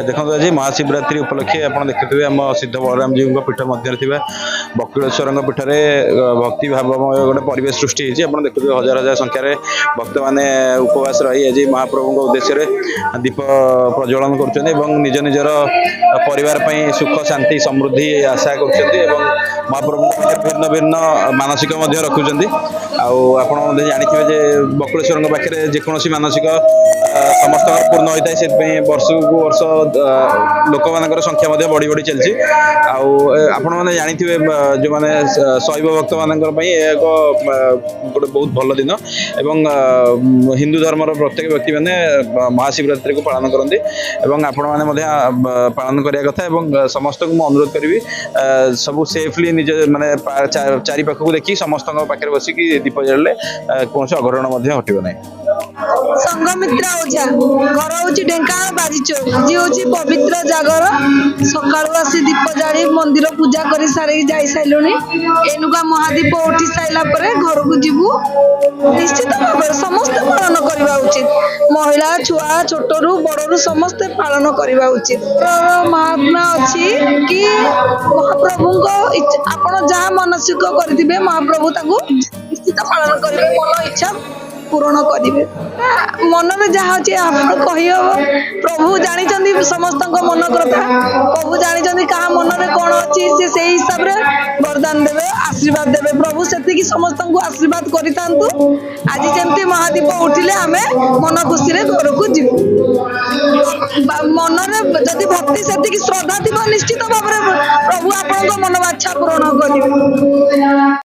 देखो आज महाशिवरात्रि उपलक्षे आप देखिए आम सिद्ध बलराम जी पीठ मध्य बकुलेश्वर पीठ में भक्ति भावमय गोटे परिवेश सृष्टि होती देखिए हजार हजार संख्यार भक्त मैंने उपवास रही आज महाप्रभु उद्देश्य दीप प्रज्वलन कर निज निजर परिवार सुख शांति समृद्धि आशा कर महाप्रभु भिन्न भिन्न मानसिक रखुच्च आपण जानी बकुलेश्वर पाखे जेकोसी मानसिक समस्त पूर्ण होता है से वर्ष को वर्ष लोक मान संख्या बढ़ी बढ़ी चलती आपण मैंने जानी जो मैंने शैव भक्त मान एक गोटे बहुत भल दिन एवं हिंदू धर्मर प्रत्येक व्यक्ति मैंने महाशिवरात्रि को पालन करते आपण मैंने पालन करने कथा समस्त को मुझे अनुरोध करी सब सेफली निज माने चारि पाखक देखी समस्त पाखे बसिक दीप जल्ले कौन अघटन हटो ना। संगमित्रा ओझा घर हूँ ढेंकानाल बाजीचौक जी हूँ पवित्र जागर सका आसी दीप जाड़ी मंदिर पूजा कर सारी जाई सारे एनुका महादीप उठी सारा घर को जीवु निश्चित भाव समस्त पालन करवा उचित महिला छुआ छोटू बड़ू समस्ते पालन करवा उचित महात्मा अच्छी कि महाप्रभु आपण जहाँ मानसिक करेंगे महाप्रभु निश्चित पालन करेंगे मन इच्छा पूरण करेंगे मन में जहाँ अच्छे आप कही प्रभु जानी समस्त मन कथा प्रभु जानी क्या मन में कौन अच्छी से हिसाब से वरदान देवे आशीर्वाद देवे प्रभु से समस्त को आशीर्वाद करूँ आज जमी महादीप उठिले आम मन खुशी घर को जीव मन में जदि भक्ति से श्रद्धा थी निश्चित भाव प्रभु आपण मन बाछा पूरण करेंगे।